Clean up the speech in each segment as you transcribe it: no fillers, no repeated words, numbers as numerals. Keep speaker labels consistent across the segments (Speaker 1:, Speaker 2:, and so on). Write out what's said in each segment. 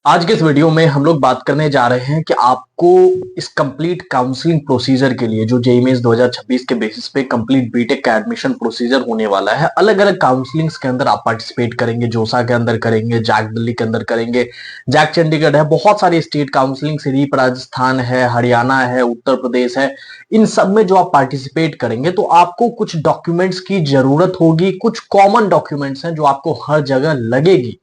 Speaker 1: आज के इस वीडियो में हम लोग बात करने जा रहे हैं कि आपको इस कंप्लीट काउंसलिंग प्रोसीजर के लिए जो जेईई मेंस 2026 के बेसिस पे कंप्लीट बीटेक का एडमिशन प्रोसीजर होने वाला है। अलग अलग काउंसलिंग्स के अंदर आप पार्टिसिपेट करेंगे, जोसा के अंदर करेंगे, जैक दिल्ली के अंदर करेंगे, जैक चंडीगढ़ है, बहुत सारे स्टेट काउंसलिंग, सिरीप राजस्थान है, हरियाणा है, उत्तर प्रदेश है। इन सब में जो आप पार्टिसिपेट करेंगे तो आपको कुछ डॉक्यूमेंट्स की जरूरत होगी। कुछ कॉमन डॉक्यूमेंट्स हैं जो आपको हर जगह लगेगी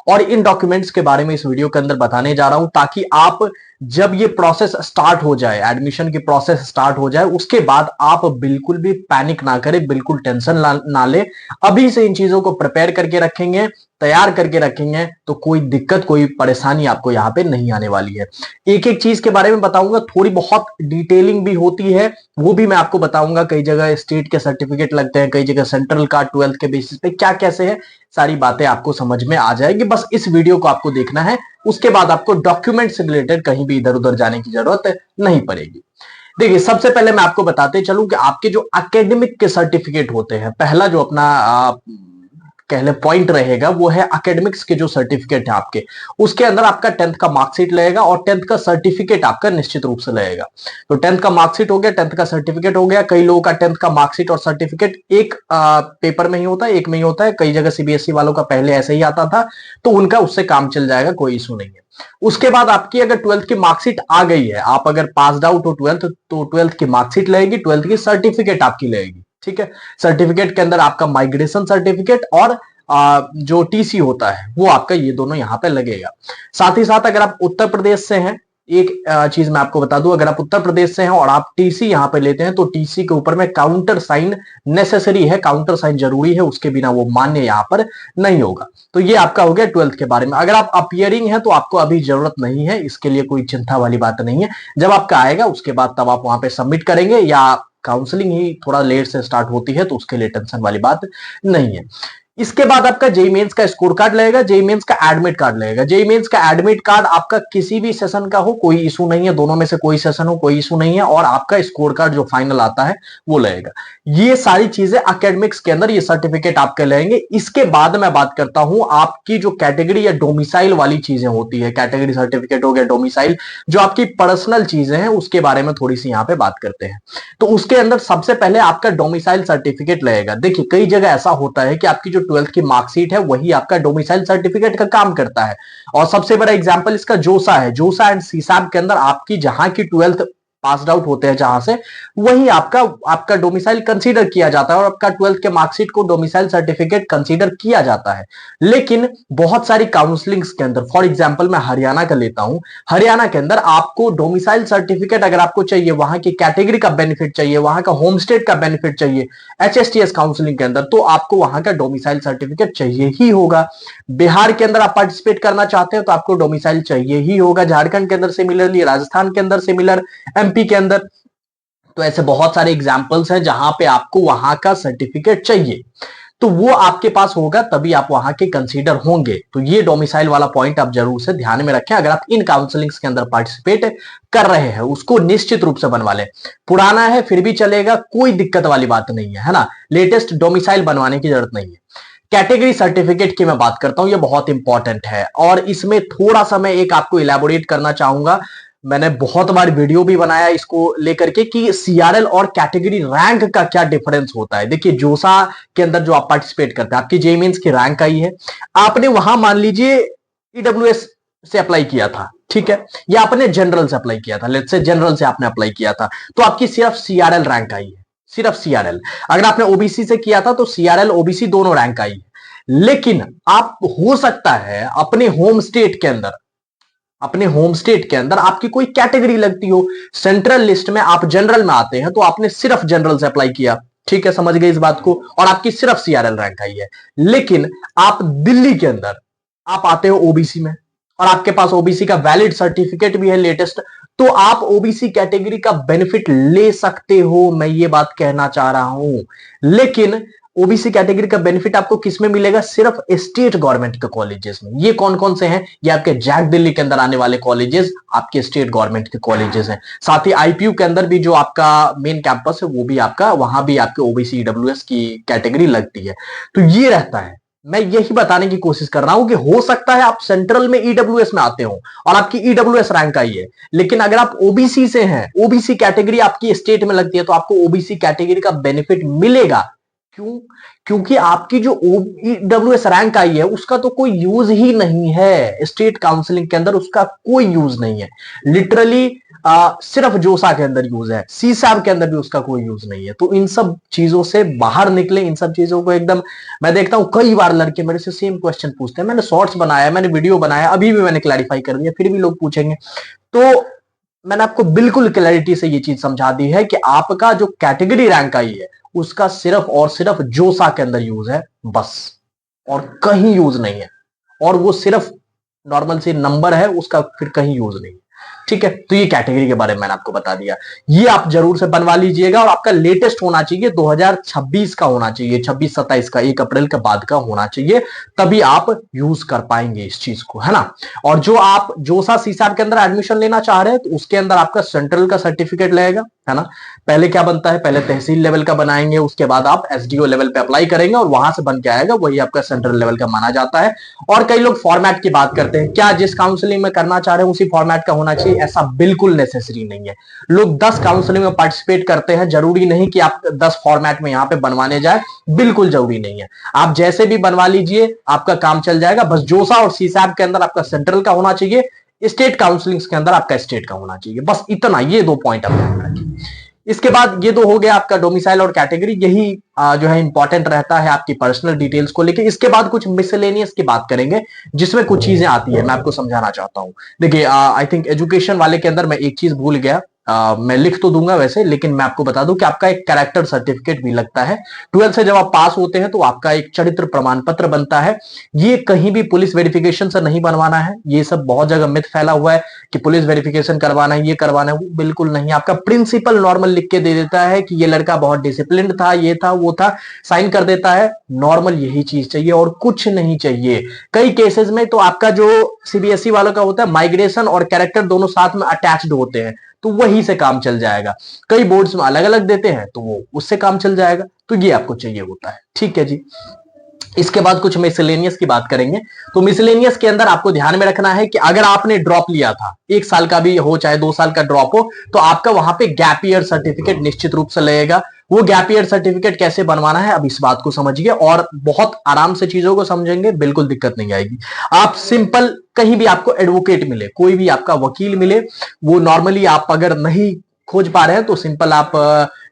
Speaker 1: और इन डॉक्यूमेंट्स के बारे में इस वीडियो के अंदर बताने जा रहा हूं ताकि आप जब ये प्रोसेस स्टार्ट हो जाए, एडमिशन की प्रोसेस स्टार्ट हो जाए, उसके बाद आप बिल्कुल भी पैनिक ना करें, बिल्कुल टेंशन ना ले। अभी से इन चीजों को प्रिपेयर करके रखेंगे, तैयार करके रखेंगे तो कोई दिक्कत, कोई परेशानी आपको यहां पे नहीं आने वाली है। एक एक चीज के बारे में बताऊंगा, थोड़ी बहुत डिटेलिंग भी होती है, वो भी मैं आपको बताऊंगा। कई जगह स्टेट के सर्टिफिकेट लगते हैं, कई जगह सेंट्रल का 12th के बेसिस पे क्या कैसे है, सारी बातें आपको समझ में आ जाएगी। बस इस वीडियो को आपको देखना है, उसके बाद आपको डॉक्यूमेंट से रिलेटेड कहीं भी इधर उधर जाने की जरूरत नहीं पड़ेगी। देखिए, सबसे पहले मैं आपको बताते चलूं कि आपके जो एकेडमिक के सर्टिफिकेट होते हैं, पहला जो अपना कहले पॉइंट रहेगा वो है एकेडमिक्स के जो सर्टिफिकेट है आपके, उसके अंदर आपका 10th का मार्कशीट लगेगा और 10th का सर्टिफिकेट आपका निश्चित रूप से लगेगा। तो 10th का मार्कशीट हो गया, 10th का सर्टिफिकेट हो गया। कई लोगों का 10th का मार्कशीट और सर्टिफिकेट एक पेपर में ही होता है, एक में ही होता है। कई जगह सीबीएसई वालों का पहले ऐसे ही आता था, तो उनका उससे काम चल जाएगा, कोई इशू नहीं है। उसके बाद आपकी अगर 12th की मार्कशीट आ गई है, आप अगर पास आउट हो 12th, तो 12th की मार्कशीट लगेगी, 12th की सर्टिफिकेट आपकी लगेगी। ठीक है, सर्टिफिकेट के अंदर आपका माइग्रेशन सर्टिफिकेट और जो टीसी होता है वो आपका, ये दोनों यहां पे लगेगा। साथ ही साथ अगर आप उत्तर प्रदेश से हैं, एक चीज मैं आपको बता दूं, अगर आप उत्तर प्रदेश से हैं और आप टीसी यहां पे लेते हैं तो टीसी के ऊपर में काउंटर साइन नेसेसरी है, काउंटर साइन जरूरी है, उसके बिना वो मान्य यहां पर नहीं होगा। तो ये आपका हो गया 12th के बारे में। अगर आप अपियरिंग है तो आपको अभी जरूरत नहीं है, इसके लिए कोई चिंता वाली बात नहीं है। जब आपका आएगा उसके बाद तब आप वहां पे सबमिट करेंगे, या काउंसलिंग ही थोड़ा लेट से स्टार्ट होती है तो उसके लिए टेंशन वाली बात नहीं है। इसके बाद आपका जेईई मेंस का स्कोर कार्ड लगेगा, जेईई मेंस का एडमिट कार्ड लगेगा। जेईई मेंस का एडमिट कार्ड आपका किसी भी सेशन का हो, कोई इशू नहीं है, दोनों में से कोई सेशन हो, कोई इशू नहीं है। और आपका स्कोर कार्ड जो फाइनल आता है वो लगेगा। ये सारी चीजें एकेडमिक्स के अंदर, ये सर्टिफिकेट आपके लगेंगे। इसके बाद मैं बात करता हूं आपकी जो कैटेगरी या डोमिसाइल वाली चीजें होती है, कैटेगरी सर्टिफिकेट हो गया, डोमिसाइल, जो आपकी पर्सनल चीजें हैं, उसके बारे में थोड़ी सी यहां पे बात करते हैं। तो उसके अंदर सबसे पहले आपका डोमिसाइल सर्टिफिकेट लगेगा। देखिए, कई जगह ऐसा होता है कि आपकी जो 12th की मार्कशीट है वही आपका डोमिसाइल सर्टिफिकेट का काम करता है। और सबसे बड़ा एग्जांपल इसका जोसा है। जोसा एंड सीसैब के अंदर आपकी जहां की 12th पास आउट होते हैं, जहां से, वही आपका डोमिसाइल कंसीडर किया जाता है और आपका 12th के मार्कशीट को डोमिसाइल सर्टिफिकेट कंसीडर किया जाता है। लेकिन बहुत सारी काउंसलिंग्स के अंदर, फॉर एग्जांपल मैं हरियाणा का लेता हूं, हरियाणा के अंदर आपको डोमिसाइल सर्टिफिकेट अगर आपको चाहिए, वहां की कैटेगरी का बेनिफिट चाहिए, वहां का होम स्टेट का बेनिफिट चाहिए एचएसटीएस काउंसलिंग के अंदर, तो आपको वहां का डोमिसाइल सर्टिफिकेट चाहिए ही होगा। बिहार के अंदर आप पार्टिसिपेट करना चाहते हैं तो आपको डोमिसाइल चाहिए ही होगा। झारखंड के अंदर सिमिलरली, राजस्थान के अंदर सिमिलर, एमपी के अंदर। तो ऐसे बहुत सारे एग्जाम्पल्स हैं जहां पे आपको वहां का सर्टिफिकेट चाहिए, तो वो आपके पास होगा तभी आप वहां के कंसीडर होंगे। तो ये डोमिसाइल वाला पॉइंट आप जरूर से ध्यान में रखें। अगर आप इन काउंसलिंग्स के अंदर पार्टिसिपेट कर रहे हैं, उसको निश्चित रूप से बनवा लें। पुराना है फिर भी चलेगा, कोई दिक्कत वाली बात नहीं है ना। लेटेस्ट डोमिसाइल बनवाने की जरूरत नहीं है। कैटेगरी सर्टिफिकेट की मैं बात करता हूं, ये बहुत इंपॉर्टेंट है और इसमें थोड़ा सा मैं एक आपको इलेबोरेट करना चाहूंगा। मैंने बहुत बार वीडियो भी बनाया इसको लेकर के कि सीआरएल और कैटेगरी रैंक का क्या डिफरेंस होता है। देखिए, जोसा के अंदर जो आप पार्टिसिपेट करते हैं, आपकी जेईई मेंस की रैंक आई है, आपने वहां मान लीजिए ईडब्ल्यूएस से अप्लाई किया था, ठीक है, या आपने जनरल से अप्लाई किया था, लेट्स से जनरल से आपने अप्लाई किया था, तो आपकी सिर्फ सीआरएल रैंक आई है, सिर्फ सीआरएल। अगर आपने ओबीसी से किया था तो सीआरएल ओबीसी दोनों रैंक आई है। लेकिन आप, हो सकता है अपने होम स्टेट के अंदर, अपने होम स्टेट के अंदर आपकी कोई कैटेगरी लगती हो, सेंट्रल लिस्ट में आप जनरल में आते हैं तो आपने सिर्फ जनरल से अप्लाई किया, ठीक है, समझ गए इस बात को, और आपकी सिर्फ सीआरएल रैंक आई है। लेकिन आप दिल्ली के अंदर आप आते हो ओबीसी में और आपके पास ओबीसी का वैलिड सर्टिफिकेट भी है लेटेस्ट, तो आप ओबीसी कैटेगरी का बेनिफिट ले सकते हो, मैं ये बात कहना चाह रहा हूं। लेकिन ओबीसी कैटेगरी का बेनिफिट आपको किसमें मिलेगा? सिर्फ स्टेट गवर्नमेंट के कॉलेजेस में। ये कौन कौन से हैं? ये आपके जैक दिल्ली के अंदर आने वाले कॉलेजेस आपके स्टेट गवर्नमेंट के कॉलेजेस हैं। साथ ही आईपीयू के अंदर भी जो आपका मेन कैंपस है वो भी आपका, वहां भी आपके ओबीसी ईडब्ल्यूएस की कैटेगरी लगती है। तो ये रहता है मैं यही बताने की कोशिश कर रहा हूं कि हो सकता है आप सेंट्रल में ईडब्ल्यूएस में आते हो और आपकी ईडब्ल्यूएस रैंक आई है, लेकिन अगर आप ओबीसी से हैं, ओबीसी कैटेगरी आपकी स्टेट में लगती है, तो आपको ओबीसी कैटेगरी का बेनिफिट मिलेगा। क्यों? क्योंकि आपकी जो ईडब्ल्यूएस रैंक आई है उसका तो कोई यूज ही नहीं है स्टेट काउंसलिंग के अंदर, उसका कोई यूज नहीं है। लिटरली सिर्फ जोसा के अंदर यूज है, सीसैब के अंदर भी उसका कोई यूज नहीं है। तो इन सब चीजों से बाहर निकले, इन सब चीजों को एकदम, मैं देखता हूं कई बार लड़के मेरे से सेम क्वेश्चन पूछते हैं, मैंने शॉर्ट्स बनाया, मैंने वीडियो बनाया, अभी भी मैंने क्लैरिफाई कर दिया, फिर भी लोग पूछेंगे। तो मैंने आपको बिल्कुल क्लैरिटी से ये चीज समझा दी है कि आपका जो कैटेगरी रैंक आई है उसका सिर्फ और सिर्फ जोसा के अंदर यूज है बस, और कहीं यूज नहीं है। और वो सिर्फ नॉर्मल से नंबर है, उसका फिर कहीं यूज नहीं है। ठीक है, तो ये कैटेगरी के बारे में मैंने आपको बता दिया। ये आप जरूर से बनवा लीजिएगा, और आपका लेटेस्ट होना चाहिए 2026 का होना चाहिए, 26-27 का, 1 अप्रैल के बाद का होना चाहिए, तभी आप यूज कर पाएंगे इस चीज को, है ना। और जो आप जोसा सीसैट के अंदर एडमिशन लेना चाह रहे हैं तो उसके अंदर आपका सेंट्रल का सर्टिफिकेट लगेगा, है ना। पहले क्या बनता है, पहले तहसील लेवल का बनाएंगे, उसके बाद आप एसडीओ लेवल पे अप्लाई करेंगे और वहां से बन के आएगा, वही आपका सेंट्रल लेवल का माना जाता है। और कई लोग फॉर्मेट की बात करते हैं, क्या जिस काउंसलिंग में करना चाह रहे हैं उसी फॉर्मेट का होना चाहिए? ऐसा बिल्कुल नेसेसरी नहीं है। लोग 10 काउंसलिंग में पार्टिसिपेट करते हैं, जरूरी नहीं कि आप 10 फॉर्मेट में यहां पे बनवाने जाए, बिल्कुल जरूरी नहीं है। आप जैसे भी बनवा लीजिए, आपका काम चल जाएगा। बस जोसा और सीसैब के अंदर आपका सेंट्रल का होना चाहिए, स्टेट काउंसलिंग के अंदर आपका स्टेट का होना चाहिए, बस इतना, ये 2 पॉइंट आप ध्यान में रखिए। इसके बाद ये तो हो गया आपका डोमिसाइल और कैटेगरी, यही जो है इंपॉर्टेंट रहता है आपकी पर्सनल डिटेल्स को लेके। इसके बाद कुछ मिसलेनियस की बात करेंगे, जिसमें कुछ चीजें आती है, मैं आपको समझाना चाहता हूं। देखिए, आई थिंक एजुकेशन वाले के अंदर मैं एक चीज भूल गया, मैं लिख तो दूंगा वैसे, लेकिन मैं आपको बता दूं कि आपका एक कैरेक्टर सर्टिफिकेट भी लगता है 12th से। जब आप पास होते हैं तो आपका एक चरित्र प्रमाण पत्र बनता है। ये कहीं भी पुलिस वेरिफिकेशन से नहीं बनवाना है। ये सब बहुत जगह मिथ फैला हुआ है कि पुलिस वेरिफिकेशन करवाना है, ये करवाना है, वो बिल्कुल नहीं। आपका प्रिंसिपल नॉर्मल लिख के दे देता है कि ये लड़का बहुत डिसिप्लिन था, ये था, वो था, साइन कर देता है। नॉर्मल यही चीज चाहिए और कुछ नहीं चाहिए। कई केसेस में तो आपका जो सीबीएसई वालों का होता है, माइग्रेशन और कैरेक्टर दोनों साथ में अटैच्ड होते हैं, तो वही से काम चल जाएगा। कई बोर्ड्स में अलग अलग देते हैं तो वो उससे काम चल जाएगा, तो ये आपको चाहिए होता है। ठीक है जी। इसके बाद कुछ मिसलेनियस की बात करेंगे। तो मिसलेनियस के अंदर आपको ध्यान में रखना है कि अगर आपने ड्रॉप लिया था, 1 साल का भी हो चाहे 2 साल का ड्रॉप हो, तो आपका वहां पे गैप ईयर सर्टिफिकेट निश्चित रूप से लगेगा। वो गैप ईयर सर्टिफिकेट कैसे बनवाना है, अब इस बात को समझिए और बहुत आराम से चीजों को समझेंगे, बिल्कुल दिक्कत नहीं आएगी। आप सिंपल कहीं भी आपको एडवोकेट मिले, कोई भी आपका वकील मिले, वो नॉर्मली आप अगर नहीं खोज पा रहे हैं तो सिंपल आप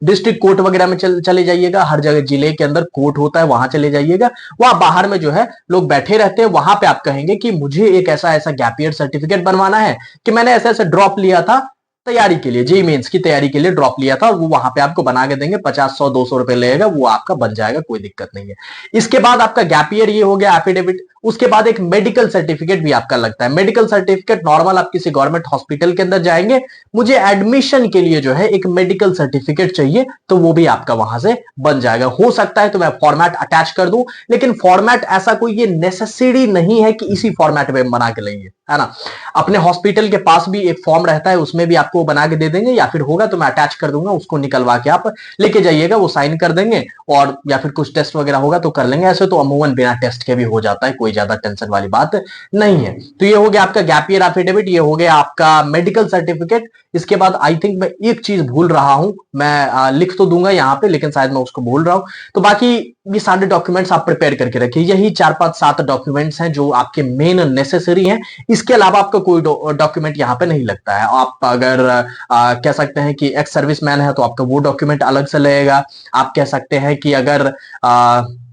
Speaker 1: डिस्ट्रिक्ट कोर्ट वगैरह में चले जाइएगा। हर जगह जिले के अंदर कोर्ट होता है, वहां चले जाइएगा। वहां बाहर में जो है लोग बैठे रहते हैं, वहां पे आप कहेंगे कि मुझे एक ऐसा ऐसा गैप ईयर सर्टिफिकेट बनवाना है कि मैंने ऐसा ऐसा ड्रॉप लिया था तैयारी के लिए, जेईई मेंस की तैयारी के लिए ड्रॉप लिया था, और वो वहां पे आपको बना के देंगे। 50, 100, 200 रुपए लगेगा, वो आपका बन जाएगा, कोई दिक्कत नहीं है। इसके बाद आपका गैप ईयर ये हो गया, एफिडेविट। उसके बाद एक मेडिकल सर्टिफिकेट भी आपका लगता है। मेडिकल सर्टिफिकेट नॉर्मल आप किसी गवर्नमेंट हॉस्पिटल के अंदर जाएंगे, मुझे एडमिशन के लिए जो है एक मेडिकल सर्टिफिकेट चाहिए, तो वो भी आपका वहां से बन जाएगा। हो सकता है तो मैं फॉर्मेट अटैच कर दूं, लेकिन फॉर्मेट ऐसा कोई ये नेसेसरी नहीं है कि इसी फॉर्मेट में बना के लेंगे, है ना। अपने हॉस्पिटल के पास भी एक फॉर्म रहता है, उसमें भी आपको बना के दे देंगे, या फिर होगा तो मैं अटैच कर दूंगा, उसको निकलवा के आप लेके जाइएगा, वो साइन कर देंगे, और या फिर कुछ टेस्ट वगैरह होगा तो कर लेंगे। ऐसे तो अमूमन बिना टेस्ट के भी हो जाता है, कोई ज्यादा टेंशन वाली बात नहीं है। तो ये हो गया आपका गैप ईयर एफिडेविट, ये हो गया आपका मेडिकल सर्टिफिकेट। इसके बाद आई थिंक मैं एक चीज भूल रहा हूं, मैं लिख तो दूंगा यहां पे, लेकिन शायद मैं उसको भूल रहा हूं। तो बाकी ये सारे डॉक्यूमेंट्स आप प्रिपेयर करके रखिए। यही 4, 5, 7 डॉक्यूमेंट्स हैं जो आपके मेन नेसेसरी हैं। इसके अलावा आपका कोई डॉक्यूमेंट यहाँ पे नहीं लगता है। आप अगर कह सकते हैं कि एक्स सर्विसमैन है तो आपका वो डॉक्यूमेंट अलग से लगेगा। आप कह सकते हैं कि अगर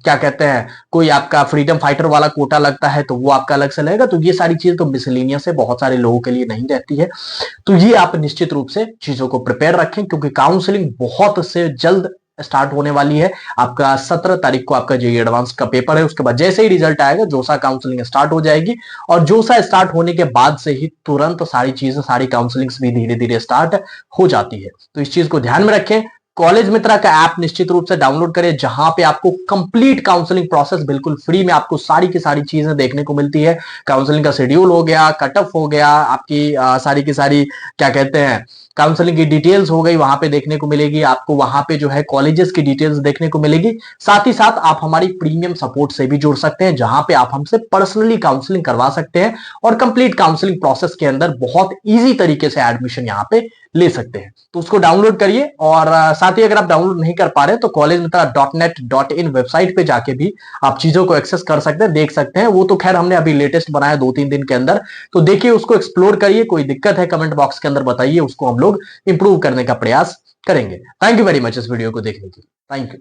Speaker 1: क्या कहते हैं, कोई आपका फ्रीडम फाइटर वाला कोटा लगता है तो वो आपका अलग से लगेगा। तो ये सारी चीज तो मिसलेनियस है, बहुत सारे लोगों के लिए नहीं रहती है। तो ये आप निश्चित रूप से चीजों को प्रिपेयर रखें, क्योंकि काउंसलिंग बहुत से जल्द स्टार्ट होने वाली है। आपका 17 तारीख को आपका जेईई एडवांस का पेपर है। उसके बाद जैसे ही रिजल्ट आएगा जोसा काउंसलिंग स्टार्ट हो जाएगी, और जोसा स्टार्ट होने के बाद से ही तुरंत सारी चीजें, सारी काउंसलिंग्स भी धीरे धीरे स्टार्ट हो जाती है। तो इस चीज को ध्यान में रखें। कॉलेज मित्रा का ऐप निश्चित रूप से डाउनलोड करें, जहां पे आपको कंप्लीट काउंसलिंग प्रोसेस बिल्कुल फ्री में आपको सारी की सारी चीजें देखने को मिलती है। काउंसलिंग का शेड्यूल हो गया, कट ऑफ हो गया, आपकी सारी की सारी क्या कहते हैं काउंसलिंग की डिटेल्स हो गई, वहां पे देखने को मिलेगी आपको। वहां पे जो है कॉलेजेस की डिटेल्स देखने को मिलेगी। साथ ही साथ आप हमारी प्रीमियम सपोर्ट से भी जुड़ सकते हैं, जहां पे आप हमसे पर्सनली काउंसलिंग करवा सकते हैं और कंप्लीट काउंसलिंग प्रोसेस के अंदर बहुत इजी तरीके से एडमिशन यहां पे ले सकते हैं। तो उसको डाउनलोड करिए। और साथ ही अगर आप डाउनलोड नहीं कर पा रहे तो collegemitraa.net.in वेबसाइट पे जाके भी आप चीजों को एक्सेस कर सकते हैं, देख सकते हैं। वो तो खैर हमने अभी लेटेस्ट बनाया 2-3 दिन के अंदर, तो देखिए उसको एक्सप्लोर करिए। कोई दिक्कत है कमेंट बॉक्स के अंदर बताइए, उसको हम लोग इंप्रूव करने का प्रयास करेंगे। थैंक यू वेरी मच इस वीडियो को देखने के लिए। Thank you.